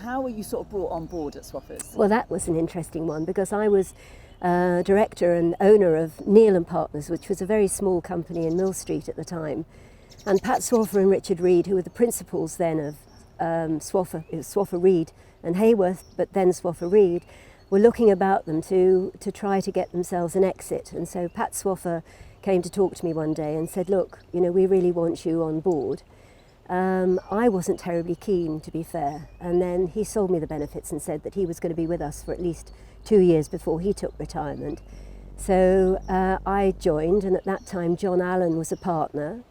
How were you sort of brought on board at Swoffers? Well, that was an interesting one because I was director and owner of Neil and Partners, which was a very small company in Mill Street at the time. And Pat Swaffer and Richard Reed, who were the principals then of Swaffer, it was Swaffer Reed and Hayworth, but then Swaffer Reed, were looking about them to try to get themselves an exit. And so Pat Swaffer came to talk to me one day and said, look, you know, we really want you on board. I wasn't terribly keen, to be fair, and then he sold me the benefits and said that he was going to be with us for at least 2 years before he took retirement. So I joined, and at that time John Allen was a partner.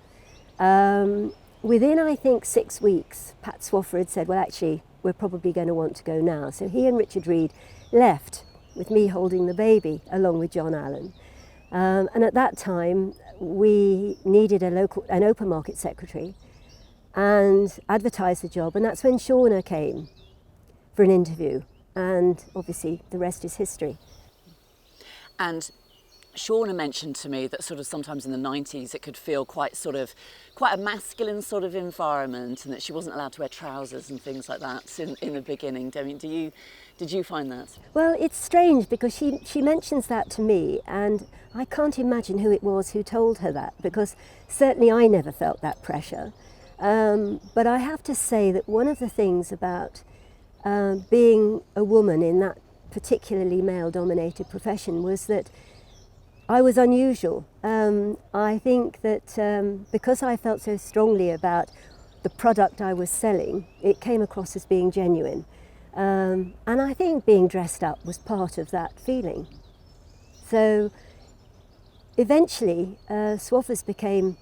Within, I think, 6 weeks, Pat Swaffer had said, well, actually, we're probably going to want to go now. So he and Richard Reed left, with me holding the baby, along with John Allen. And at that time, we needed an open market secretary, and advertised the job, and that's when Shauna came for an interview, and obviously the rest is history. And Shauna mentioned to me that sort of sometimes in the 90s it could feel quite a masculine sort of environment, and that she wasn't allowed to wear trousers and things like that in the beginning. I mean, did you find that? Well, it's strange because she mentions that to me, and I can't imagine who it was who told her that, because certainly I never felt that pressure. But I have to say that one of the things about being a woman in that particularly male-dominated profession was that I was unusual. I think that because I felt so strongly about the product I was selling, it came across as being genuine. And I think being dressed up was part of that feeling. So eventually, Swoffers became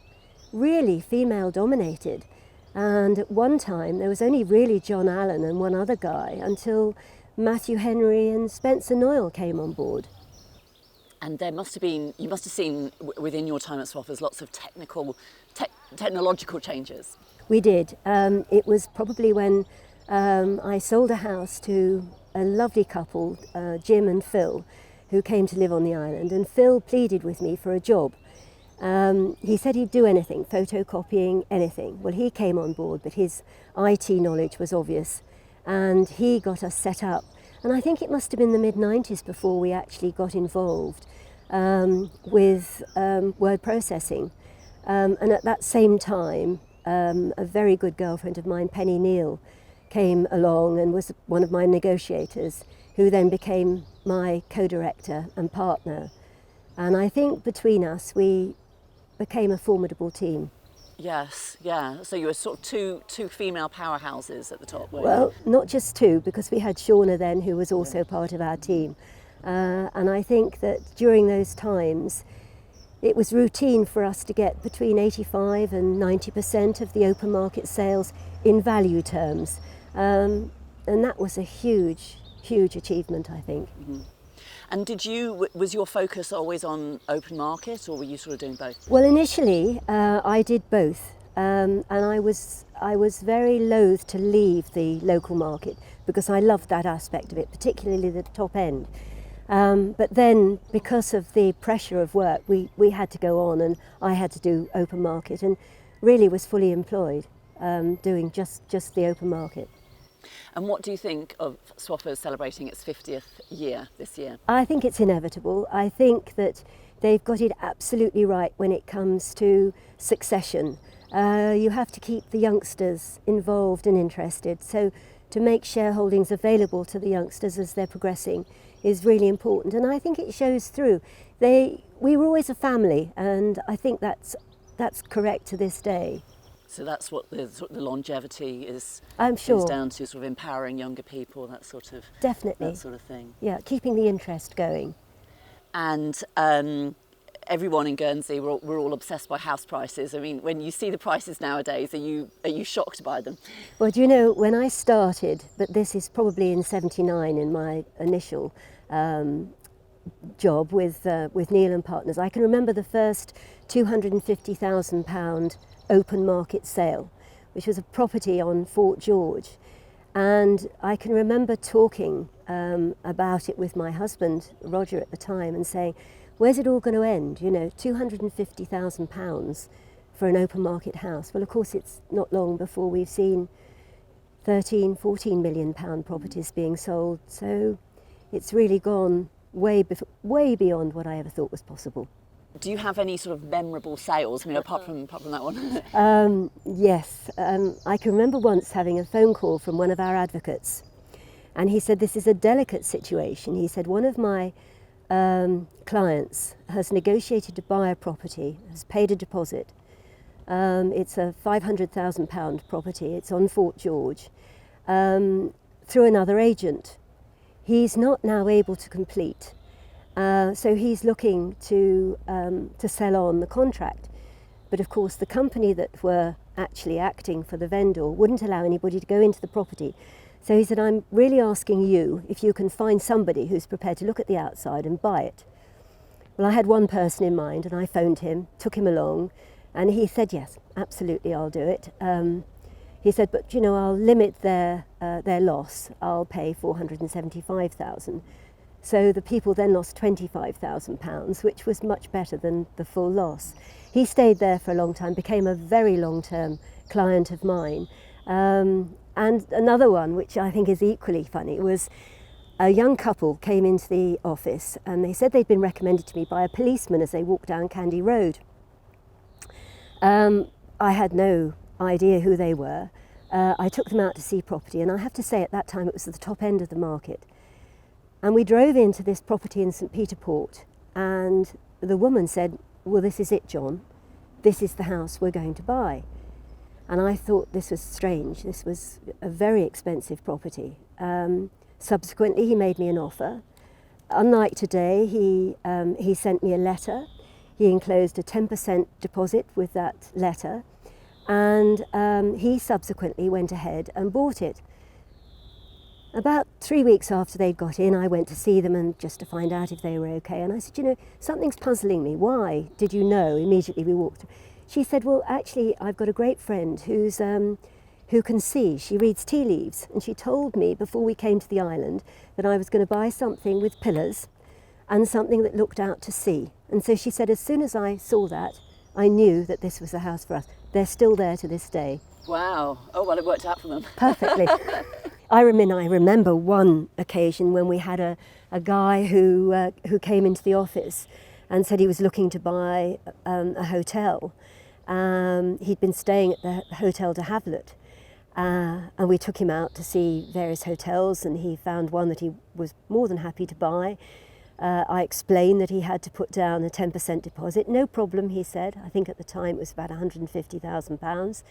really female dominated, and at one time there was only really John Allen and one other guy until Matthew Henry and Spencer Noyle came on board. And you must have seen within your time at Swoffers lots of technological changes. We did. It was probably when I sold a house to a lovely couple, Jim and Phil, who came to live on the island, and Phil pleaded with me for a job. He said he'd do anything, photocopying, anything. Well, he came on board, but his IT knowledge was obvious, and he got us set up. And I think it must have been the mid-90s before we actually got involved with word processing. And at that same time, a very good girlfriend of mine, Penny Neal, came along and was one of my negotiators, who then became my co-director and partner. And I think between us, we became a formidable team. Yes, yeah. So you were sort of two female powerhouses at the top, weren't you? Well, not just two, because we had Shauna then, who was also part of our team. And I think that during those times, it was routine for us to get between 85 and 90% of the open market sales in value terms. And that was a huge, huge achievement, I think. Mm-hmm. And was your focus always on open market, or were you sort of doing both? Well, initially I did both, and I was very loath to leave the local market because I loved that aspect of it, particularly the top end. But then, because of the pressure of work, we had to go on, and I had to do open market, and really was fully employed doing just the open market. And what do you think of Swoffers celebrating its 50th year this year? I think it's inevitable. I think that they've got it absolutely right when it comes to succession. You have to keep the youngsters involved and interested. So to make shareholdings available to the youngsters as they're progressing is really important. And I think it shows through. We were always a family, and I think that's correct to this day. So that's what the longevity is. I'm sure. Is down to sort of empowering younger people, that sort of definitely that sort of thing. Yeah, keeping the interest going. And everyone in Guernsey, we're all obsessed by house prices. I mean, when you see the prices nowadays, are you shocked by them? Well, do you know, when I started, but this is probably in '79 in my initial job with Neil and Partners, I can remember the first £250,000 open market sale, which was a property on Fort George. And I can remember talking about it with my husband, Roger, at the time, and saying, where's it all going to end? You know, £250,000 for an open market house. Well, of course, it's not long before we've seen 13-14 million pound properties being sold. So it's really gone way beyond what I ever thought was possible. Do you have any sort of memorable sales? I mean, apart from that one. Yes, I can remember once having a phone call from one of our advocates, and he said, this is a delicate situation. He said, one of my clients has negotiated to buy a property, has paid a deposit. It's a £500,000 property. It's on Fort George, through another agent. He's not now able to complete, so he's looking to sell on the contract. But of course, the company that were actually acting for the vendor wouldn't allow anybody to go into the property. So he said, I'm really asking you if you can find somebody who's prepared to look at the outside and buy it. Well, I had one person in mind, and I phoned him, took him along, and he said, yes, absolutely, I'll do it. He said, but you know, I'll limit their loss. I'll pay £475,000. So the people then lost £25,000, which was much better than the full loss. He stayed there for a long time, became a very long-term client of mine. And another one, which I think is equally funny, was a young couple came into the office and they said they'd been recommended to me by a policeman as they walked down Candy Road. I had no idea who they were. I took them out to see property, and I have to say at that time it was at the top end of the market. And we drove into this property in St Peter Port, and the woman said, well, this is it, John. This is the house we're going to buy. And I thought this was strange. This was a very expensive property. Subsequently, he made me an offer. Unlike today, he sent me a letter. He enclosed a 10% deposit with that letter, and he subsequently went ahead and bought it. About 3 weeks after they'd got in, I went to see them and just to find out if they were okay. And I said, you know, something's puzzling me. Why did you know? Immediately we walked. She said, well, actually, I've got a great friend who can see. She reads tea leaves. And she told me before we came to the island that I was going to buy something with pillars and something that looked out to sea. And so she said, as soon as I saw that, I knew that this was the house for us. They're still there to this day. Wow. Oh, well, it worked out for them. Perfectly. I remember one occasion when we had a guy who came into the office and said he was looking to buy a hotel. He'd been staying at the Hotel de Havilland, and we took him out to see various hotels, and he found one that he was more than happy to buy. I explained that he had to put down a 10% deposit. No problem, he said. I think at the time it was about £150,000.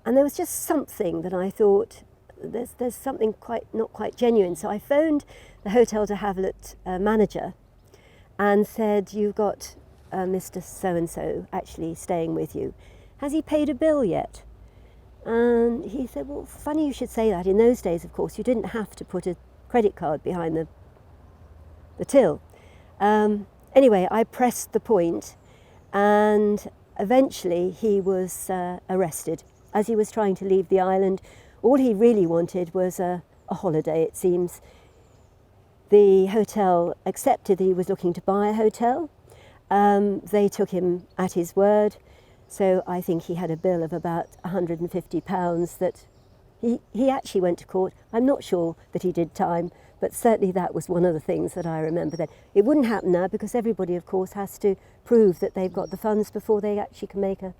And there was just something that I thought, there's something not quite genuine. So I phoned the Hotel de Havilland manager and said, you've got Mr. So-and-so actually staying with you. Has he paid a bill yet? And he said, well, funny you should say that. In those days, of course, you didn't have to put a credit card behind the till. Anyway, I pressed the point, and eventually he was arrested. As he was trying to leave the island, all he really wanted was a holiday, it seems. The hotel accepted that he was looking to buy a hotel. They took him at his word, so I think he had a bill of about £150 that he actually went to court. I'm not sure that he did time, but certainly that was one of the things that I remember then. It wouldn't happen now because everybody, of course, has to prove that they've got the funds before they actually can make an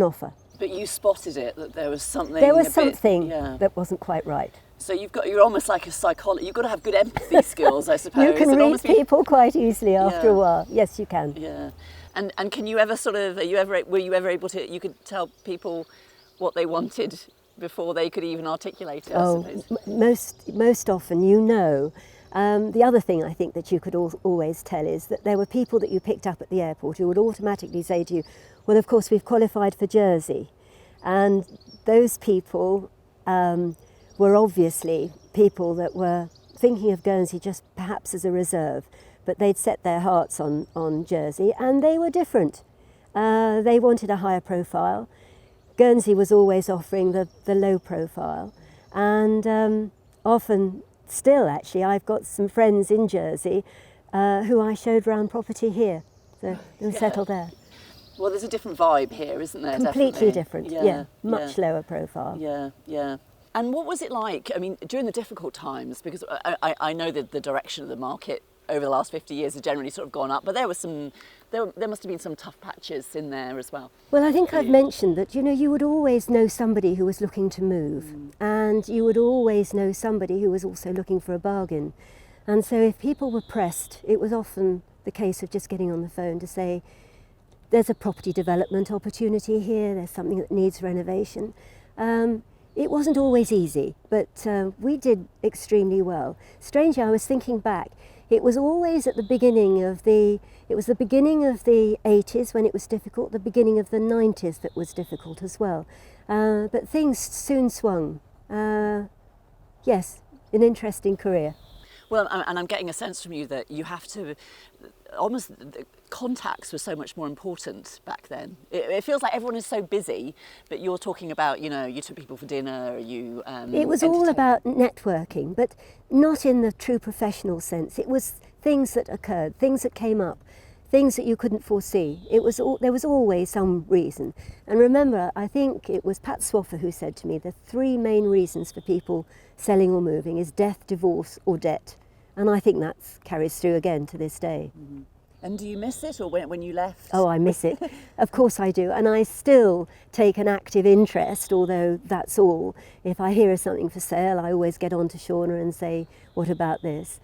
offer. But you spotted it, that there was something. There was something that wasn't quite right. So you're almost like a psychologist. You've got to have good empathy skills, I suppose. You can read people quite easily after a while. Yes, you can. Yeah. And can you ever were you ever able to, you could tell people what they wanted before they could even articulate it, I suppose? Most often, you know. The other thing I think that you could always tell is that there were people that you picked up at the airport who would automatically say to you, well, of course, we've qualified for Jersey. And those people were obviously people that were thinking of Guernsey just perhaps as a reserve, but they'd set their hearts on Jersey, and they were different. They wanted a higher profile. Guernsey was always offering the low profile, and often still, actually, I've got some friends in Jersey who I showed round property here, so they'll settle there. Well, there's a different vibe here, isn't there? Completely Definitely. different, Yeah, yeah. Much lower profile. Yeah, yeah. And what was it like, I mean, during the difficult times, because I know that the direction of the market over the last 50 years has generally sort of gone up, but there must have been some tough patches in there as well. Well, I think I've mentioned that, you know, you would always know somebody who was looking to move, and you would always know somebody who was also looking for a bargain. And so if people were pressed, it was often the case of just getting on the phone to say, there's a property development opportunity here, there's something that needs renovation. It wasn't always easy, but we did extremely well. Strangely, I was thinking back, it was always at the beginning of the 80s when it was difficult, the beginning of the 90s that was difficult as well. But things soon swung. Yes, an interesting career. Well, and I'm getting a sense from you that you have to, almost the contacts were so much more important back then. It feels like everyone is so busy, but you're talking about, you know, you took people for dinner, you It was all about networking, but not in the true professional sense. It was things that occurred, things that came up, things that you couldn't foresee. There was always some reason. And remember, I think it was Pat Swoffer who said to me, the three main reasons for people selling or moving is death, divorce or debt. And I think that carries through again to this day. Mm-hmm. And do you miss it, or when you left? Oh, I miss it. Of course I do. And I still take an active interest, although that's all. If I hear of something for sale, I always get on to Shauna and say, what about this?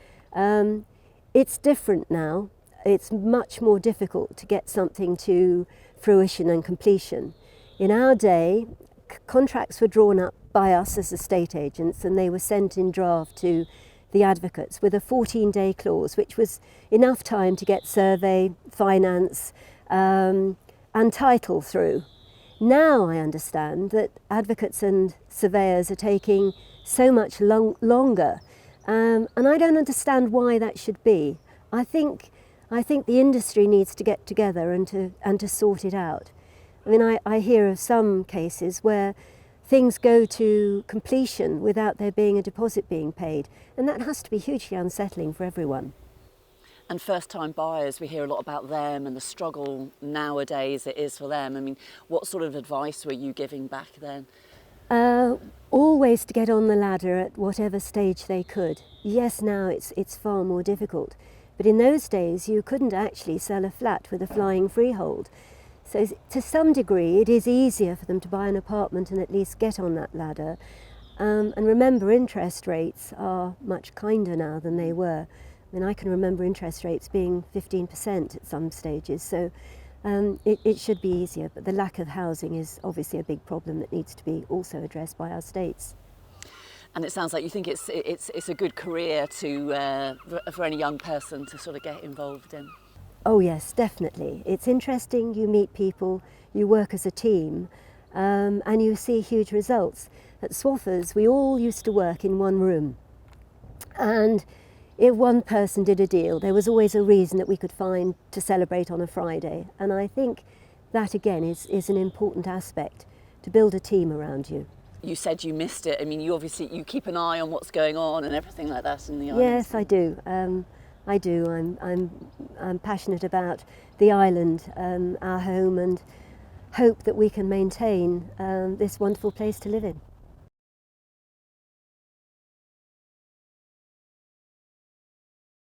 It's different now. It's much more difficult to get something to fruition and completion. In our day, contracts were drawn up by us as estate agents, and they were sent in draft to the advocates with a 14-day clause, which was enough time to get survey, finance and title through. Now I understand that advocates and surveyors are taking so much longer, and I don't understand why that should be. I think the industry needs to get together and to sort it out. I mean, I hear of some cases where things go to completion without there being a deposit being paid, and that has to be hugely unsettling for everyone. And first-time buyers, we hear a lot about them and the struggle nowadays it is for them. I mean, what sort of advice were you giving back then? Always to get on the ladder at whatever stage they could. Yes, now it's far more difficult, but in those days you couldn't actually sell a flat with a flying freehold. So to some degree it is easier for them to buy an apartment and at least get on that ladder. And remember, interest rates are much kinder now than they were. I mean, I can remember interest rates being 15% at some stages, so it should be easier, but the lack of housing is obviously a big problem that needs to be also addressed by our states. And it sounds like you think it's a good career for any young person to sort of get involved in. Oh yes, definitely. It's interesting, you meet people, you work as a team, and you see huge results. At Swoffers, we all used to work in one room. And if one person did a deal, there was always a reason that we could find to celebrate on a Friday. And I think that again is an important aspect, to build a team around you. You said you missed it. I mean, you keep an eye on what's going on and everything like that in the islands. Yes, I do. I do. I'm passionate about the island, our home, and hope that we can maintain this wonderful place to live in.